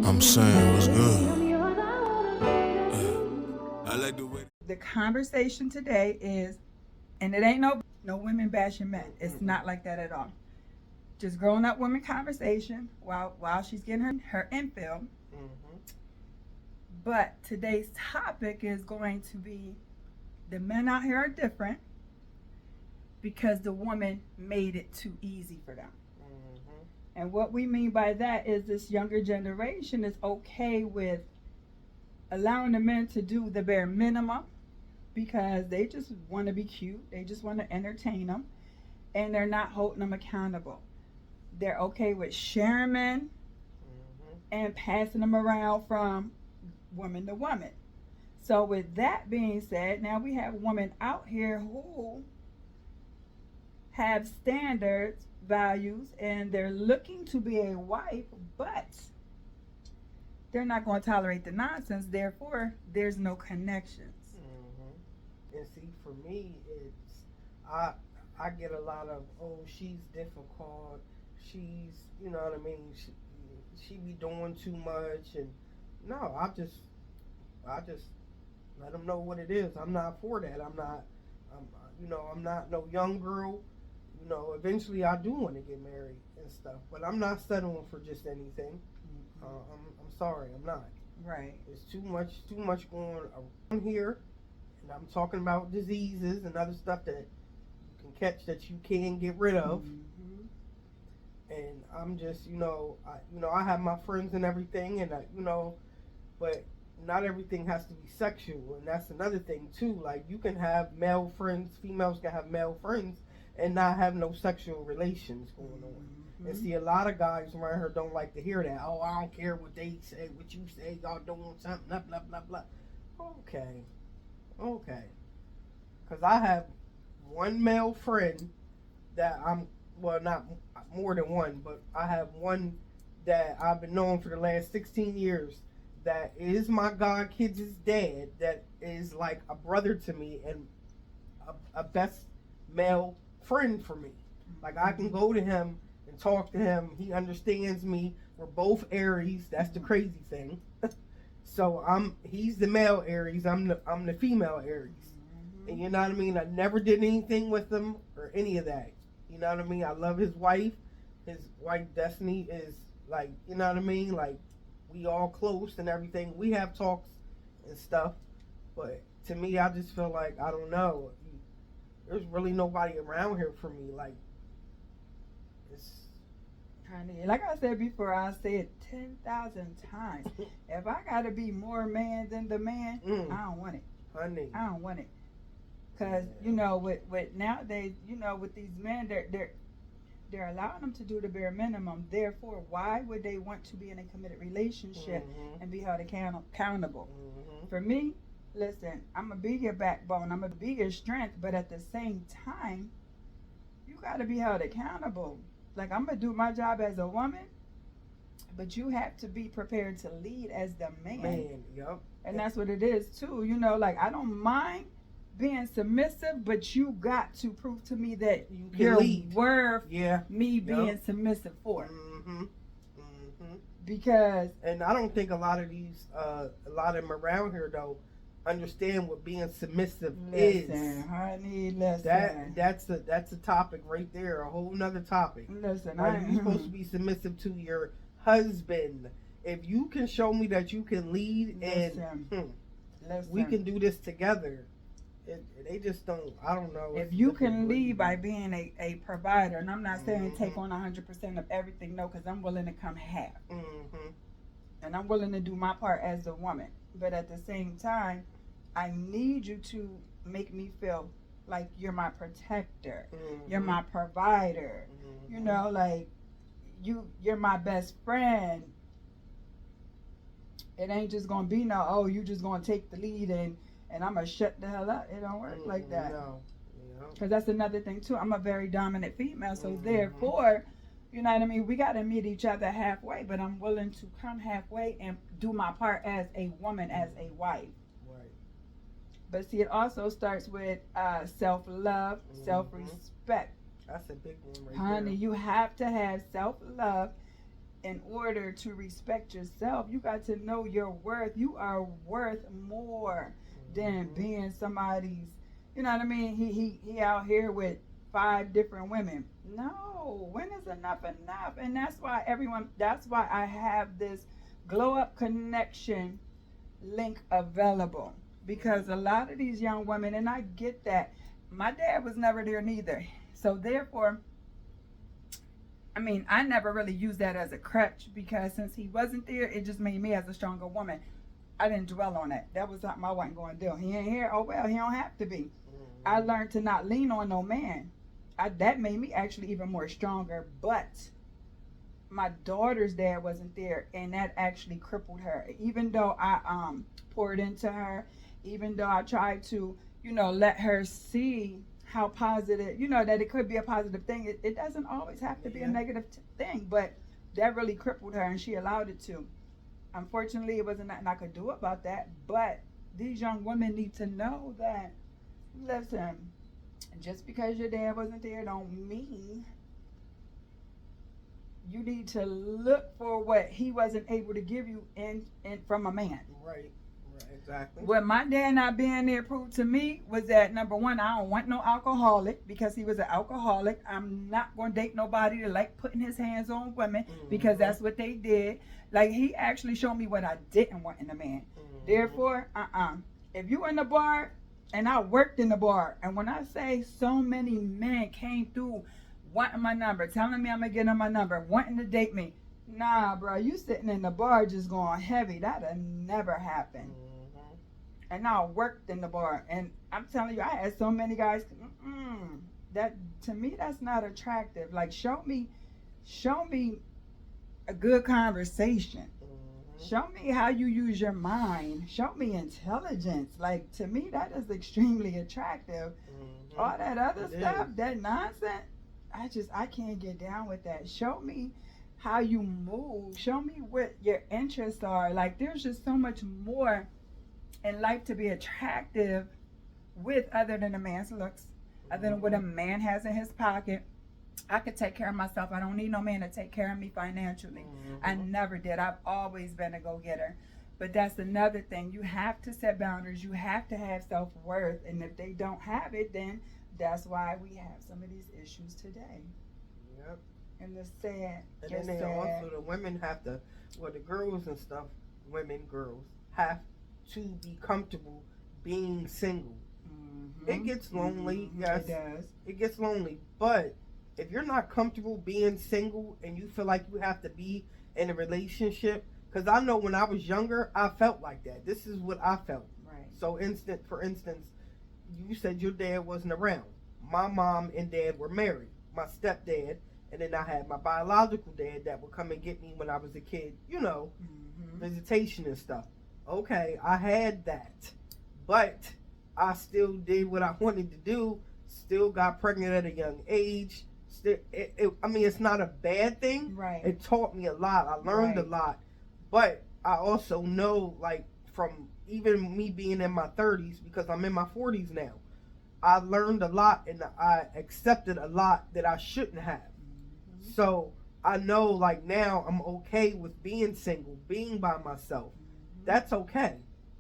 I'm saying what's good. I like the way. The conversation today is, and it ain't no women bashing men. It's not like that at all. Just grown up women conversation while she's getting her infill. But today's topic is going to be the men out here are different because the woman made it too easy for them. And what we mean by that is this younger generation is okay with allowing the men to do the bare minimum because they just want to be cute. They just want to entertain them. And they're not holding them accountable. They're okay with sharing men and passing them around from woman to woman. So with that being said, now we have women out here who have standards, values, and they're looking to be a wife, but they're not going to tolerate the nonsense. Therefore, there's no connections. And see, for me, it's I get a lot of, oh, she's difficult. She's, you know what I mean. She be doing too much, and no, I just let them know what it is. I'm not for that. I'm not no young girl. You know, eventually I do want to get married and stuff, but I'm not settling for just anything. I'm sorry, I'm not. Right. There's too much going around here, and I'm talking about diseases and other stuff that you can catch that you can get rid of. And I'm just, I have my friends and everything, and but not everything has to be sexual, and that's another thing too. Like, you can have male friends, females can have male friends, and not have no sexual relations going on. And see, a lot of guys around here don't like to hear that. Oh, I don't care what they say, what you say, y'all doing something, blah, blah, blah, blah. Okay. Because I have one male friend that not more than one, but I have one that I've been knowing for the last 16 years that is my god kids' dad, that is like a brother to me and a best male friend for me. Like, I can go to him and talk to him. He understands me. We're both Aries. That's the crazy thing. So he's the male Aries. I'm the female Aries. And you know what I mean? I never did anything with him or any of that. You know what I mean? I love his wife. His wife Destiny is like, you know what I mean? Like, we all close and everything. We have talks and stuff. But to me, I just feel like, I don't know. There's really nobody around here for me. Like, it's... Honey, like I said before, I said 10,000 times. If I got to be more man than the man, I don't want it. Honey. I don't want it. Because, with nowadays, with these men, they're allowing them to do the bare minimum. Therefore, why would they want to be in a committed relationship and be held accountable? For me, listen, I'm going to be your backbone. I'm going to be your strength. But at the same time, you got to be held accountable. Like, I'm going to do my job as a woman, but you have to be prepared to lead as the man. Yep. And that's what it is, too. Like, I don't mind being submissive, but you got to prove to me that you're worth me being submissive for. Because... And I don't think a lot of them around here, though, understand what being submissive is. Honey, listen. That's a topic right there, a whole nother topic. Listen, you're supposed to be submissive to your husband. If you can show me that you can lead we can do this together. They just don't. I don't know. If you can lead by being a provider, and I'm not saying take on 100% of everything, no, because I'm willing to come half, and I'm willing to do my part as a woman. But at the same time, I need you to make me feel like you're my protector, you're my provider. Like you're my best friend. It ain't just gonna be you just gonna take the lead and I'm gonna shut the hell up. It don't work like that. No. Because that's another thing too. I'm a very dominant female, so therefore, you know what I mean? We gotta meet each other halfway, but I'm willing to come halfway and do my part as a woman, as a wife. Right. But see, it also starts with self-love, self-respect. That's a big one right Honey, there. you have to have self-love in order to respect yourself, you got to know your worth. You are worth more than being somebody's, you know what I mean? He out here with 5 different women. No, when is enough enough? And that's why I have this glow up connection link available, because a lot of these young women, and I get that, my dad was never there neither. So therefore, I mean, I never really used that as a crutch, because since he wasn't there, it just made me as a stronger woman. I didn't dwell on that. That was something I wasn't going to do. He ain't here. Oh, well, he don't have to be. I learned to not lean on no man. That made me actually even more stronger. But my daughter's dad wasn't there, and that actually crippled her. Even though I poured into her, even though I tried to, let her see how positive, that it could be a positive thing. It doesn't always have to be a negative thing, but that really crippled her, and she allowed it to. Unfortunately, it wasn't nothing I could do about that, but these young women need to know that, listen, just because your dad wasn't there don't mean you need to look for what he wasn't able to give you in from a man. Right, exactly. What my dad not being there proved to me was that, number one, I don't want no alcoholic, because he was an alcoholic. I'm not going to date nobody that like putting his hands on women, because that's what they did. Like, he actually showed me what I didn't want in a man. Therefore, if you in the bar, and I worked in the bar, and when I say so many men came through wanting my number, telling me I'm going to get on my number, wanting to date me. Nah, bro, you sitting in the bar just going heavy. That'll never happen. And I worked in the bar, and I'm telling you, I had so many guys, that, to me, that's not attractive. Like, show me a good conversation. Show me how you use your mind. Show me intelligence. Like, to me, that is extremely attractive. All that other stuff, that nonsense, I can't get down with that. Show me how you move. Show me what your interests are. Like, there's just so much more in life to be attractive with, other than a man's looks, other than what a man has in his pocket. I could take care of myself. I don't need no man to take care of me financially. I never did. I've always been a go-getter. But that's another thing. You have to set boundaries. You have to have self-worth. And if they don't have it, then that's why we have some of these issues today. Yep. And it's sad. And then they also, the women have to, the girls and stuff, girls, have to be comfortable being single. It gets lonely, yes. It does. It gets lonely. But if you're not comfortable being single and you feel like you have to be in a relationship, because I know when I was younger, I felt like that. This is what I felt. Right. So, for instance, you said your dad wasn't around. My mom and dad were married. My stepdad, and then I had my biological dad that would come and get me when I was a kid, visitation and stuff. Okay, I had that. But I still did what I wanted to do, still got pregnant at a young age. It's not a bad thing. Right. It taught me a lot. I learned a lot. But I also know, like, from even me being in my 30s, because I'm in my 40s now, I learned a lot and I accepted a lot that I shouldn't have. So I know, like, now I'm okay with being single, being by myself. That's okay.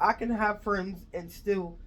I can have friends and still,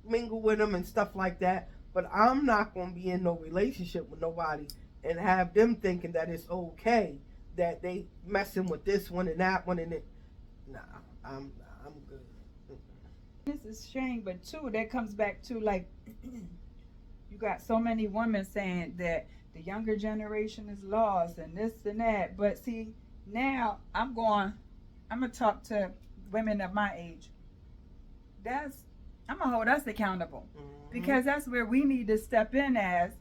mingle with them and stuff like that. But I'm not going to be in no relationship with nobody and have them thinking that it's okay that they messing with this one and that one and it. Nah, I'm good. This is shame, but too, that comes back to, like, you got so many women saying that the younger generation is lost and this and that. But see, now I'm going to talk to women of my age. I'm going to hold us accountable, because that's where we need to step in as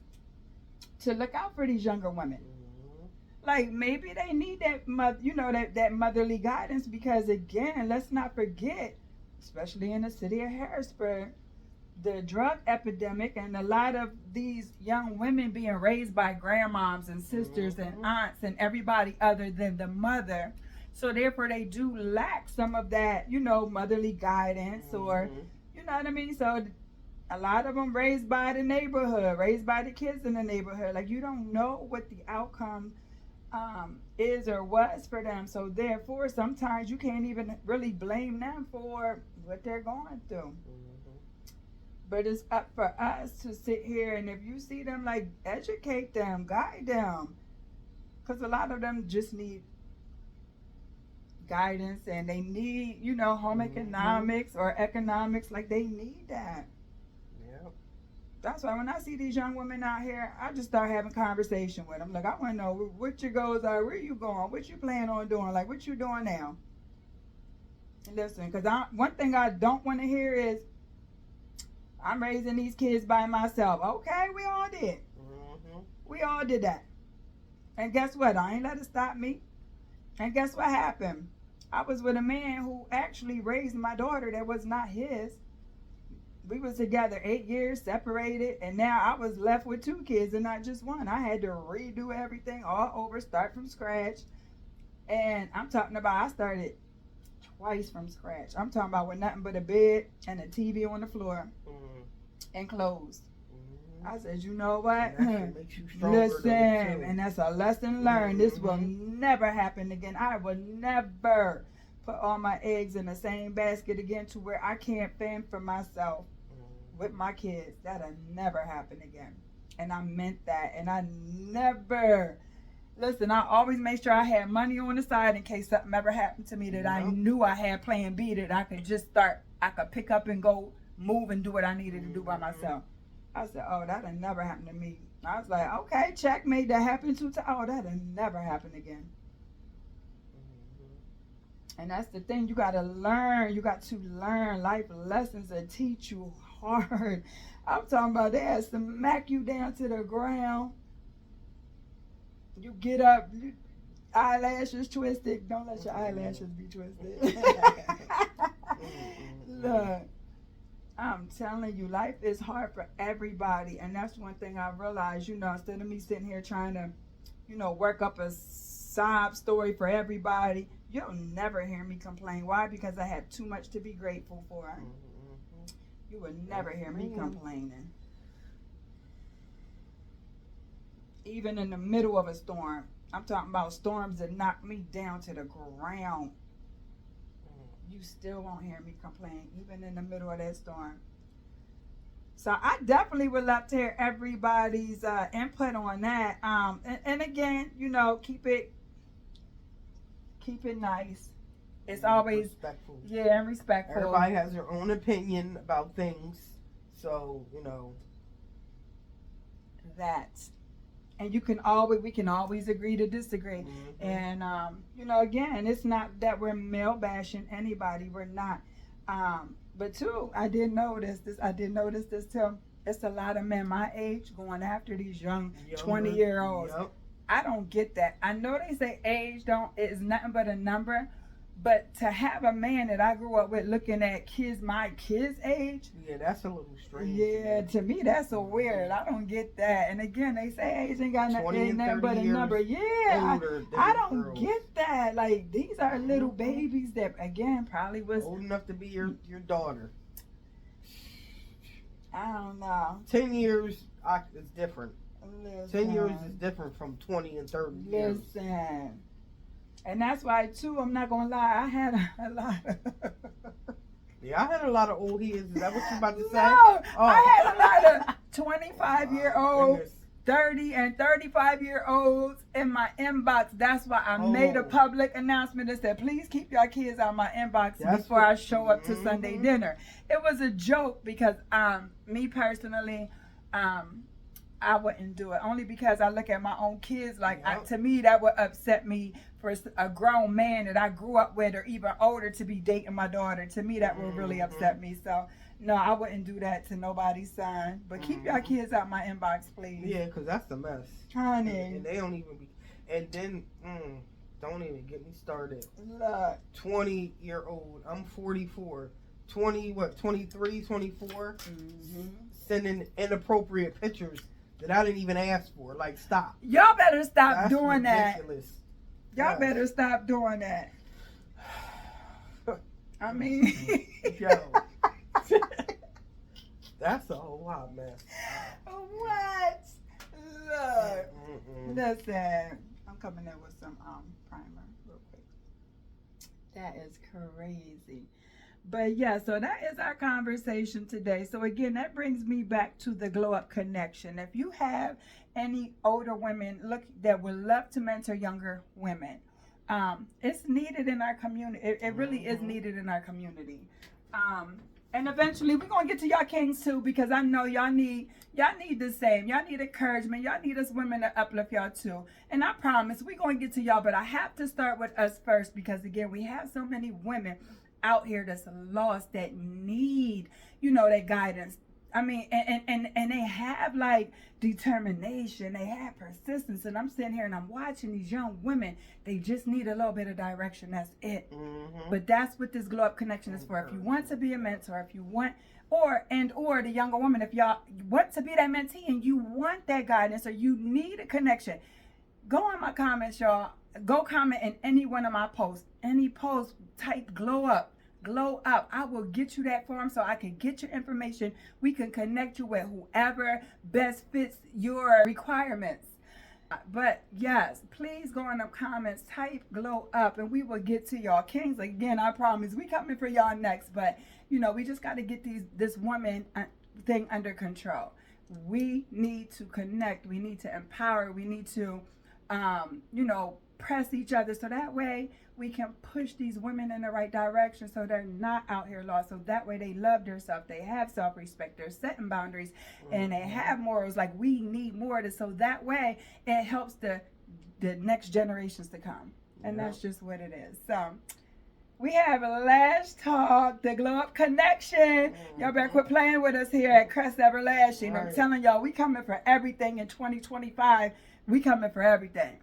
to look out for these younger women. Like, maybe they need that that motherly guidance, because again, let's not forget, especially in the city of Harrisburg, the drug epidemic and a lot of these young women being raised by grandmoms and sisters and aunts and everybody other than the mother. So therefore they do lack some of that, motherly guidance or, you know what I mean? So a lot of them raised by the neighborhood, raised by the kids in the neighborhood. Like, you don't know what the outcome is or was for them. So therefore, sometimes you can't even really blame them for what they're going through. But it's up for us to sit here, and if you see them, like, educate them, guide them, because a lot of them just need guidance, and they need, you know, home economics or economics. Like, they need that. Yeah. That's why when I see these young women out here, I just start having conversation with them. Like, I want to know what your goals are, where you going, what you plan on doing, like, what you doing now. And listen, because one thing I don't want to hear is, I'm raising these kids by myself. Okay, we all did. We all did that. And guess what? I ain't let it stop me. And guess what happened? I was with a man who actually raised my daughter that was not his. We was together 8 years, separated, and now I was left with 2 kids and not just one. I had to redo everything all over, start from scratch. And I'm talking about, I started twice from scratch. I'm talking about with nothing but a bed and a TV on the floor and clothes. I said, you know what? Listen, and that's a lesson learned. This will never happen again. I will never put all my eggs in the same basket again to where I can't fend for myself with my kids. That'll never happen again. And I meant that. And I never, listen, I always made sure I had money on the side in case something ever happened to me, that I knew I had plan B, that I could just start, I could pick up and go move and do what I needed to do by myself. I said, oh, that'll never happen to me. I was like, okay, checkmate, that happened 2 times. Oh, that'll never happen again. And that's the thing, you got to learn. You got to learn life lessons that teach you hard. I'm talking about they had smack you down to the ground. You get up, eyelashes twisted. Don't let your eyelashes be twisted. Look, I'm telling you, life is hard for everybody. And that's one thing I realized, you know, instead of me sitting here trying to, you know, work up a sob story for everybody, you'll never hear me complain. Why? Because I have too much to be grateful for. You will never hear me complaining. Even in the middle of a storm. I'm talking about storms that knock me down to the ground. You still won't hear me complain, even in the middle of that storm. So I definitely would love to hear everybody's input on that. And again, you know, keep it nice. It's always respectful. Yeah, and respectful. Everybody has their own opinion about things, so you know that. And we can always agree to disagree. And you know, again, it's not that we're male bashing anybody. We're not. But too, I did notice this too. It's a lot of men my age going after these young 20-year-olds. Yep. I don't get that. I know they say age is nothing but a number, but to have a man that I grew up with looking at my kids' age, yeah, that's a little strange. Yeah, to me that's so weird. I don't get that. And again, they say age ain't got nothing but a number. Yeah, I don't get that. Like, these are little babies that, again, probably was old enough to be your daughter. I don't know. 10 years is different. Listen, 10 years is different from 20 and 30 years. Listen. And that's why, too, I'm not going to lie, I had a lot of... Yeah, I had a lot of old heads. Is that what you're about to say? No, I had a lot of 25-year-olds, 30 and 35-year-olds in my inbox. That's why I made a public announcement that said, please keep your kids out of my inbox before I show up to Sunday dinner. It was a joke because me personally, I wouldn't do it. Only because I look at my own kids like, to me, that would upset me for a grown man that I grew up with or even older to be dating my daughter. To me, that would really upset me. So, no, I wouldn't do that to nobody's son. But keep your kids out my inbox, please. Yeah, because that's a mess. Honey. And they don't even be... And then, don't even get me started. Look. 20-year-old. I'm 44. 23, 24? Sending inappropriate pictures that I didn't even ask for. Like, stop. Y'all better stop doing ridiculous. That. Y'all better stop doing that. I mean, yo, that's a whole hot mess. What? Look, listen. I'm coming in with some primer real quick. That is crazy. But yeah, so that is our conversation today. So again, that brings me back to the glow up connection. If you have any older women that would love to mentor younger women, it's needed in our community. It really is needed in our community. And eventually we're gonna get to y'all kings too, because I know y'all need the same. Y'all need encouragement. Y'all need us women to uplift y'all too. And I promise we're gonna get to y'all, but I have to start with us first, because again, we have so many women out here that's lost that need, that guidance. I mean, and they have like determination, they have persistence, and I'm sitting here and I'm watching these young women. They just need a little bit of direction. That's it. But that's what this glow up connection is for. If you want to be a mentor, if you want, or the younger woman, if y'all want to be that mentee and you want that guidance or you need a connection, go on my comments, y'all. Go comment in any one of my posts. Any post, type glow up. Glow up. I will get you that form so I can get your information. We can connect you with whoever best fits your requirements. But yes, please go in the comments, type glow up, and we will get to y'all kings. Again, I promise we coming for y'all next. But we just got to get this woman thing under control. We need to connect. We need to empower. We need to press each other, so that way we can push these women in the right direction, so they're not out here lost. So that way they love themselves, they have self-respect, they're setting boundaries, and they have morals. Like, we need more of this, so that way it helps the next generations to come. And that's just what it is. So we have a Lash Talk, the Glow Up Connection. Y'all better quit playing with us here at Crest Everlasting. I'm telling y'all, we coming for everything in 2025. We coming for everything.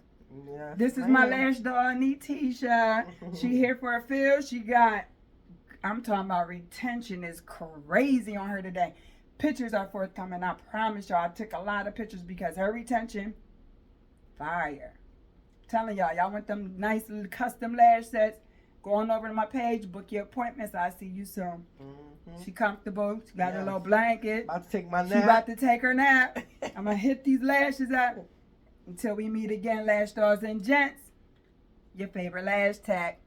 Yeah, this is my lash doll, Netisha. She here for a fill. I'm talking about retention is crazy on her today. Pictures are forthcoming. I promise y'all, I took a lot of pictures because her retention, fire. Telling y'all want them nice little custom lash sets. Go on over to my page, book your appointments. I'll see you soon. She comfortable. She got her little blanket. About to take my nap. She about to take her nap. I'm going to hit these lashes up. Until we meet again, Lash Stars and Gents, your favorite lash tag.